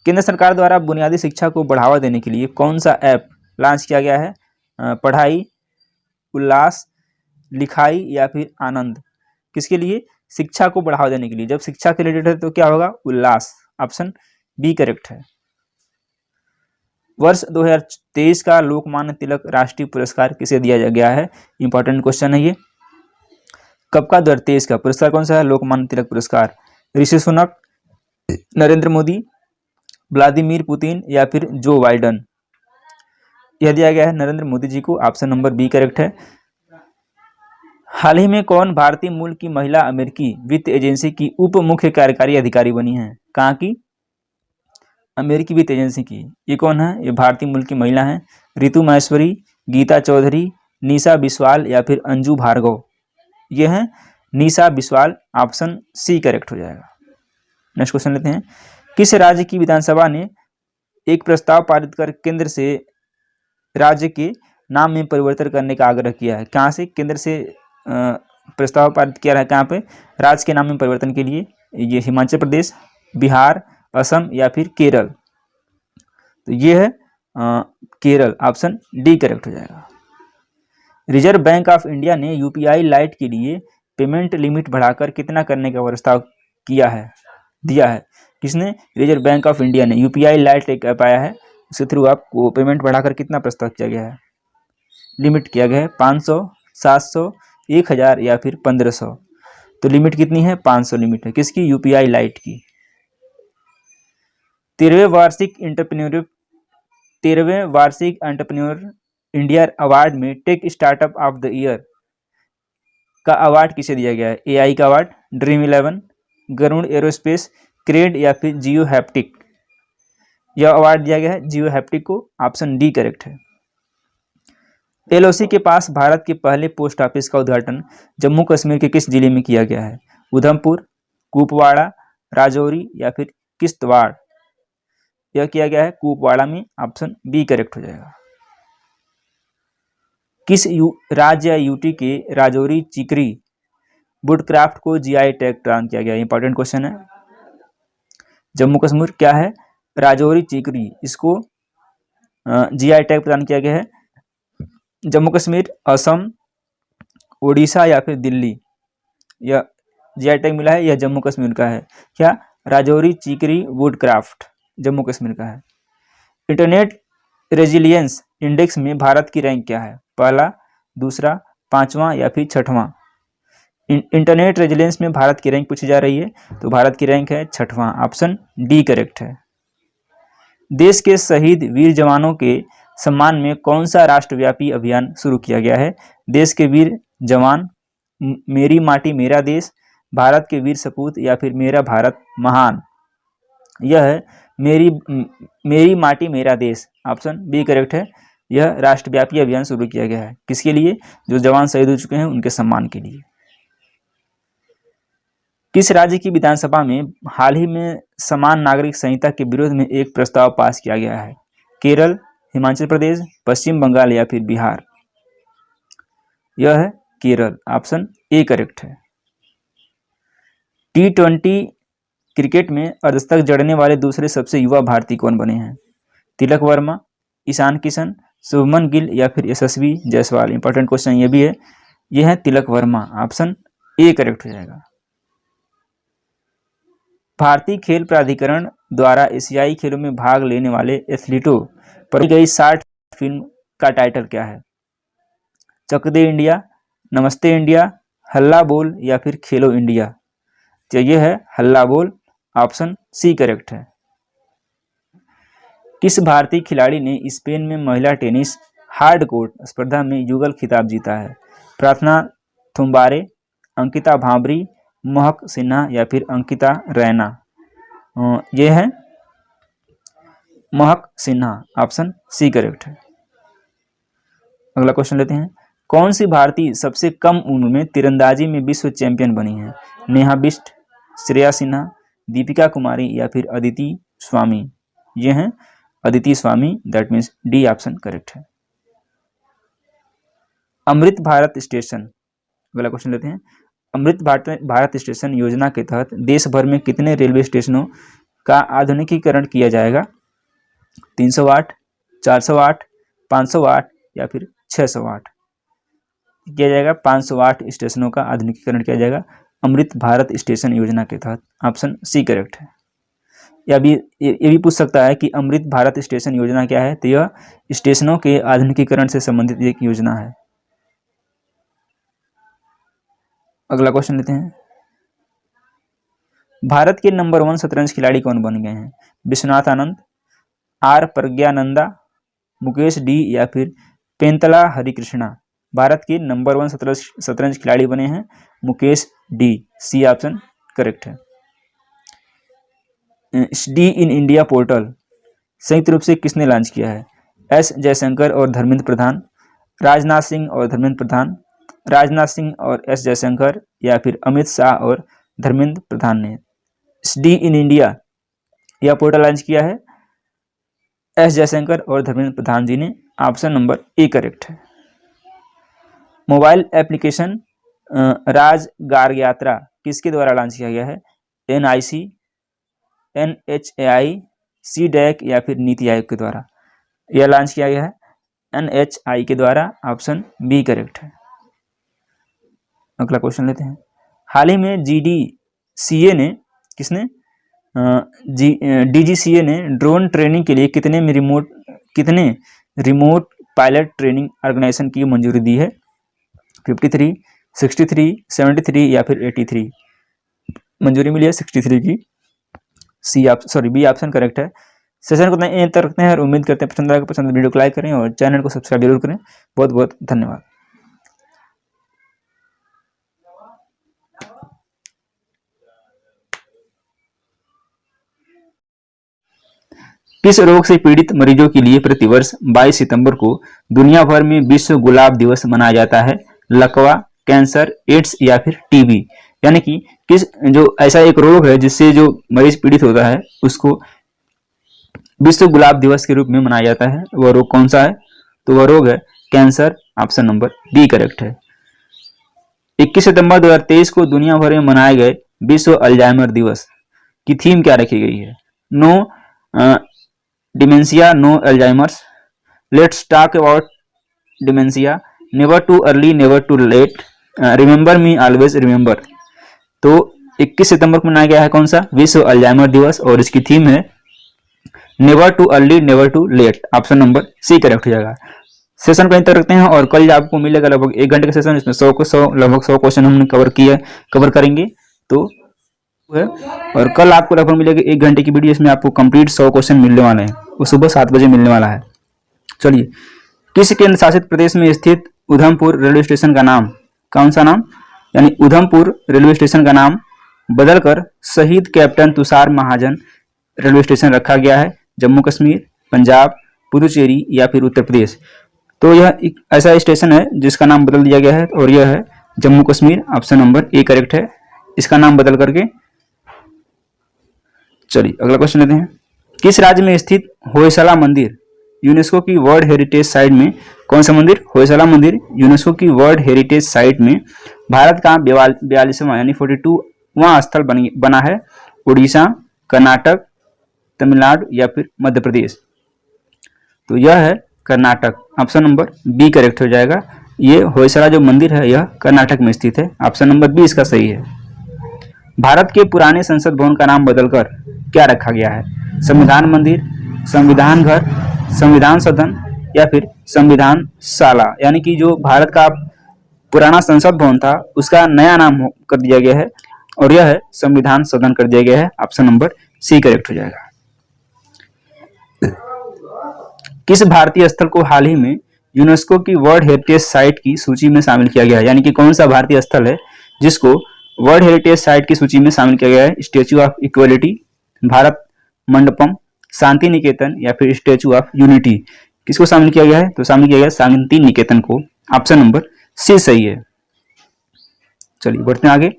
केंद्र सरकार द्वारा बुनियादी शिक्षा को बढ़ावा देने के लिए कौन सा ऐप लॉन्च किया गया है? पढ़ाई, उल्लास, लिखाई या फिर आनंद? किसके लिए? शिक्षा को बढ़ावा देने के लिए। जब शिक्षा के रिलेटेड है तो क्या होगा? उल्लास। ऑप्शन बी करेक्ट है। वर्ष 2023 का लोकमान्य तिलक राष्ट्रीय पुरस्कार किसे दिया गया है? इंपॉर्टेंट क्वेश्चन है ये। कब का? 2023 का। पुरस्कार कौन सा है? लोकमान्य तिलक पुरस्कार। ऋषि सुनक, नरेंद्र मोदी, व्लादिमीर पुतिन या फिर जो बाइडन? यह दिया गया है नरेंद्र मोदी जी को। ऑप्शन नंबर बी करेक्ट है। हाल ही में कौन भारतीय मूल की महिला अमेरिकी वित्त एजेंसी की उप मुख्य कार्यकारी अधिकारी बनी है? कहाँ की? अमेरिकी वित्त एजेंसी की। ये कौन है? ये भारतीय मूल की महिला है। रितु महेश्वरी, गीता चौधरी, निशा बिस्वाल या फिर अंजू भार्गव? ये है निशा बिस्वाल। ऑप्शन सी करेक्ट हो जाएगा। नेक्स्ट क्वेश्चन लेते हैं। किस राज्य की विधानसभा ने एक प्रस्ताव पारित कर केंद्र से राज्य के नाम में परिवर्तन करने का आग्रह किया है? कहाँ से? केंद्र से प्रस्ताव पारित किया है कहाँ पे? राज्य के नाम में परिवर्तन के लिए। ये हिमाचल प्रदेश, बिहार, असम या फिर केरल? तो ये है केरल। ऑप्शन डी करेक्ट हो जाएगा। रिजर्व बैंक ऑफ इंडिया ने यूपीआई लाइट के लिए पेमेंट लिमिट बढ़ाकर कितना करने का प्रस्ताव दिया है? किसने? रिजर्व बैंक ऑफ इंडिया ने। यूपीआई लाइट एक ऐप आया है, उसके थ्रू आपको पेमेंट बढ़ाकर कितना प्रस्ताव किया गया है? लिमिट किया गया है 500, 700, 1000 या फिर 1500? तो लिमिट कितनी है? 500 लिमिट है। किसकी? यूपीआई लाइट की। 13वें वार्षिक एंटरप्रेन्योर इंडिया अवार्ड में tech startup of the year का अवार्ड किसे दिया गया है? एआई का अवार्ड, ड्रीम 11, गरुड़ एरोस्पेस, क्रेड या फिर जियो हैप्टिक? यह अवार्ड दिया गया है जियो हैप्टिक को। ऑप्शन डी करेक्ट है। एलओसी के पास भारत के पहले पोस्ट ऑफिस का उद्घाटन जम्मू कश्मीर के किस जिले में किया गया है? उधमपुर, कुपवाड़ा, राजौरी या फिर किश्तवाड़? यह किया गया है कुपवाड़ा में। ऑप्शन बी करेक्ट हो जाएगा। किस राज्य या यूटी के राजौरी चिकरी वुडक्राफ्ट को जीआई टैग प्रदान किया गया? इंपॉर्टेंट क्वेश्चन है। जम्मू कश्मीर क्या है? राजौरी चिकरी, इसको जीआई टैग प्रदान किया गया है। जम्मू कश्मीर, असम, ओडिशा या फिर दिल्ली? यह जीआई टैग मिला है, यह जम्मू कश्मीर का है। क्या? राजौरी चिकरी वुडक्राफ्ट जम्मू कश्मीर का है। इंटरनेट रेजिलियंस इंडेक्स में भारत की रैंक क्या है? पहला, दूसरा, पांचवा या फिर छठवां? इंटरनेट रेजिलियंस में भारत की रैंक पूछी जा रही है, तो भारत की रैंक है छठवां। ऑप्शन डी करेक्ट है। देश के शहीद वीर जवानों के सम्मान में कौन सा राष्ट्रव्यापी अभियान शुरू किया गया है? देश के वीर जवान, मेरी माटी मेरा देश, भारत के वीर सपूत या फिर मेरा भारत महान? यह है मेरी माटी मेरा देश। ऑप्शन बी करेक्ट है। यह राष्ट्रव्यापी अभियान शुरू किया गया है किसके लिए? जो जवान शहीद हो चुके हैं उनके सम्मान के लिए। किस राज्य की विधानसभा में हाल ही में समान नागरिक संहिता के विरोध में एक प्रस्ताव पास किया गया है? केरल, हिमाचल प्रदेश, पश्चिम बंगाल या फिर बिहार? यह है केरल। ऑप्शन ए करेक्ट है। T20 क्रिकेट में अर्धशतक जड़ने वाले दूसरे सबसे युवा भारतीय कौन बने हैं? तिलक वर्मा, ईशान किशन, शुभमन गिल या फिर यशस्वी जायसवाल? इंपॉर्टेंट क्वेश्चन ये भी है। यह है Tilak Varma. Option A correct हो जाएगा। भारतीय खेल प्राधिकरण द्वारा एशियाई खेलों में भाग लेने वाले एथलीटों पर गई 60 फिल्म का टाइटल क्या है? चक दे इंडिया, नमस्ते इंडिया, हल्ला बोल या फिर खेलो इंडिया? तो ये है हल्ला बोल। ऑप्शन सी करेक्ट है। किस भारतीय खिलाड़ी ने स्पेन में महिला टेनिस हार्ड कोर्ट स्पर्धा में युगल खिताब जीता है? प्रार्थना थुम्बारे, अंकिता भांबरी, महक सिन्हा या फिर अंकिता रैना? ये है महक सिन्हा। ऑप्शन सी करेक्ट है। अगला क्वेश्चन लेते हैं। कौन सी भारतीय सबसे कम उम्र में तीरंदाजी में विश्व चैंपियन बनी है? नेहा बिष्ट, श्रेया सिन्हा, दीपिका कुमारी या फिर अदिति स्वामी? ये हैं Aditi Swami. That means D option correct है। अमृत भारत स्टेशन, अगला क्वेश्चन लेते हैं। अमृत भारत स्टेशन योजना के तहत देश भर में कितने रेलवे स्टेशनों का आधुनिकीकरण किया जाएगा? 300 वाट, 400 वाट, 500 वाट या फिर 600 वाट किया जाएगा? 500 वाट स्टेशनों का आधुनिकीकरण किया जाएगा अमृत भारत स्टेशन योजना के तहत। ऑप्शन सी करेक्ट है। ये भी पूछ सकता है कि अमृत भारत स्टेशन योजना क्या है, तो यह स्टेशनों के आधुनिकीकरण से संबंधित एक योजना है। अगला क्वेश्चन लेते हैं। भारत के नंबर 1 शतरंज खिलाड़ी कौन बन गए हैं? विश्वनाथ आनंद, आर प्रज्ञानंदा, मुकेश डी या फिर पेंतला हरिकृष्णा। भारत के नंबर 1 शतरंज खिलाड़ी बने हैं Mukesh D. C option correct है। डी इन इंडिया पोर्टल संयुक्त रूप से किसने लॉन्च किया है? एस जयशंकर और धर्मेंद्र प्रधान, राजनाथ सिंह और धर्मेंद्र प्रधान, राजनाथ सिंह और एस जयशंकर या फिर अमित शाह और धर्मेंद्र प्रधान ने डी इन इंडिया यह पोर्टल लॉन्च किया है एस जयशंकर और धर्मेंद्र प्रधान जी ने। ऑप्शन नंबर ए करेक्ट है। मोबाइल एप्लीकेशन राजगार यात्रा किसके द्वारा लॉन्च किया गया है? NIC, NHAI, CDAC या फिर नीति आयोग के द्वारा यह लॉन्च किया गया है NHI के द्वारा। ऑप्शन बी करेक्ट है। अगला क्वेश्चन लेते हैं। हाल ही में DGCA ने DGCA ने ड्रोन ट्रेनिंग के लिए कितने रिमोट पायलट ट्रेनिंग ऑर्गेनाइजेशन की मंजूरी दी है? 53, 63, 73 या फिर 83 मंजूरी मिली है 63 की। बी ऑप्शन करेक्ट है। सेशन को इतना तक रखते हैं और उम्मीद करते हैं पसंद आएगा। पसंद वीडियो को लाइक करें और चैनल को सब्सक्राइब जरूर करें। बहुत बहुत धन्यवाद। किस रोग से पीड़ित मरीजों के लिए प्रतिवर्ष 22 सितंबर को दुनिया भर में विश्व गुलाब दिवस मनाया जाता है? लकवा, कैंसर, एड्स या फिर टीबी। यानी कि किस जो ऐसा एक रोग है जिससे जो मरीज पीड़ित होता है उसको विश्व गुलाब दिवस के रूप में मनाया जाता है। वह रोग कौन सा है? तो वह रोग है cancer. Option number B correct है। 21 सितंबर 2023 को दुनिया भर में मनाए गए विश्व अल्जाइमर दिवस की थीम क्या रखी गई है? No dementia, no Alzheimer's, let's talk about dementia, never too early, never too late, remember me always remember. तो 21 सितंबर को मनाया गया है कौन सा? विश्व अल्जाइमर दिवस और इसकी थीम है never too early, never too late. Option number C correct हो जाएगा। सेशन को यहीं तक रखते हैं और कल आपको मिलेगा लगभग 1 घंटे का सेशन। इसमें लगभग 100 क्वेश्चन हमने कवर करेंगे तो है। और कल आपको लगभग मिलेगा 1 घंटे की वीडियो। इसमें आपको कंप्लीट 100 क्वेश्चन मिलने वाले हैं। वो सुबह 7 बजे मिलने वाला है। चलिए, किस केंद्र शासित प्रदेश में स्थित उधमपुर रेलवे स्टेशन का नाम कौन सा नाम? यानी उधमपुर रेलवे स्टेशन का नाम बदलकर शहीद कैप्टन तुषार महाजन रेलवे स्टेशन रखा गया है। जम्मू कश्मीर, पंजाब, पुदुचेरी या फिर उत्तर प्रदेश। तो यह एक ऐसा स्टेशन है जिसका नाम बदल दिया गया है और यह है Jammu Kashmir. Option number A correct है। इसका नाम बदल करके। चलिए अगला क्वेश्चन लेते हैं। किस राज्य में स्थित होयसला मंदिर यूनेस्को की वर्ल्ड हेरिटेज साइट में? कौन सा मंदिर? होयसला मंदिर यूनेस्को की वर्ल्ड हेरिटेज साइट में भारत का 42वां यानी 42वां स्थल बना है। उड़ीसा, कर्नाटक, तमिलनाडु या फिर मध्य प्रदेश। तो यह है Karnataka. Option number B correct हो जाएगा। ये होयसला जो मंदिर है यह कर्नाटक में स्थित है। ऑप्शन नंबर बी इसका सही है। भारत के पुराने संसद भवन का नाम बदलकर क्या रखा गया है? संविधान मंदिर, संविधान घर, संविधान सदन या फिर संविधान शाला। यानी कि जो भारत का पुराना संसद भवन था उसका नया नाम कर दिया गया है और यह है संविधान सदन कर दिया गया है। ऑप्शन नंबर सी करेक्ट हो जाएगा। किस भारतीय स्थल को हाल ही में यूनेस्को की वर्ल्ड हेरिटेज साइट की सूची में शामिल किया गया है? यानी कि कौन सा भारतीय स्थल है जिसको वर्ल्ड हेरिटेज साइट की सूची में शामिल किया गया है? Statue of equality, Bharat Mandapam, Shanti Niketan या फिर स्टैच्यू ऑफ यूनिटी। किसको शामिल किया गया है? तो शामिल किया गया शांति निकेतन को। ऑप्शन नंबर सी सही है। चलिए बढ़ते हैं आगे।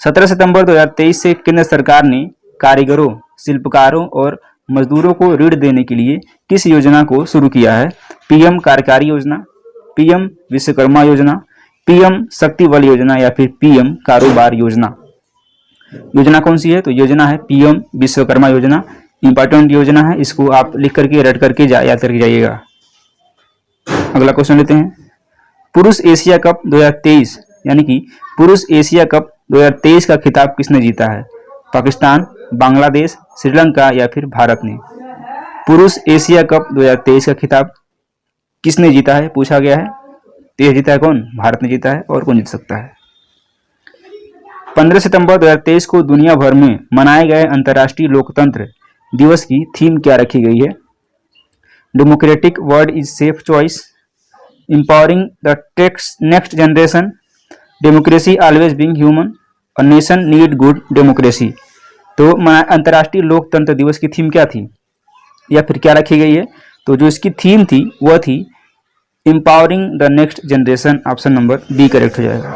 17 सितंबर 2023 से केंद्र सरकार ने कारीगरों, शिल्पकारों और मजदूरों को ऋण देने के लिए किस योजना को शुरू किया है? पीएम कार्यकारी योजना, पीएम विश्वकर्मा योजना, पीएम शक्ति बल योजना या फिर पीएम कारोबार योजना। योजना कौन सी है? तो योजना है पीएम विश्वकर्मा योजना। इंपॉर्टेंट योजना है, इसको आप लिख करके रट करके याद करके जाइएगा। अगला क्वेश्चन लेते हैं। पुरुष एशिया कप 2023 यानी कि पुरुष एशिया कप 2023 का खिताब किसने जीता है? पाकिस्तान, बांग्लादेश, श्रीलंका या फिर भारत ने? पुरुष एशिया कप 2023 का खिताब किसने जीता है पूछा गया है। तो यह जीता है कौन? भारत ने जीता है। और कौन जीत सकता है? 15 सितंबर 2023 को दुनिया भर में मनाए गए अंतर्राष्ट्रीय लोकतंत्र दिवस की थीम क्या रखी गई है? Democratic word is safe choice, empowering the next generation, democracy always being human और नेशन नीड गुड डेमोक्रेसी। तो अंतर्राष्ट्रीय लोकतंत्र दिवस की थीम क्या थी या फिर क्या रखी गई है? तो जो इसकी थीम थी वह थी empowering the next generation. Option number B correct हो जाएगा।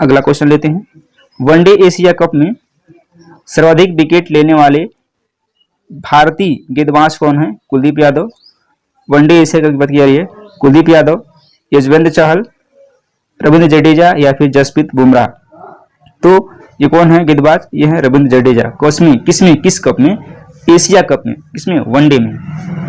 अगला क्वेश्चन लेते हैं। वनडे एशिया कप में सर्वाधिक विकेट लेने वाले भारतीय गेंदबाज कौन है? Kuldeep Yadav. One day Asia cup की बात की जा रही है। कुलदीप यादव, यजवेंद्र चहल, रविंद्र जडेजा या फिर जसप्रीत बुमराह। तो ये कौन है गेंदबाज? ये है रविंद्र जडेजा। किस कप में? एशिया कप में। किसमें? वनडे में।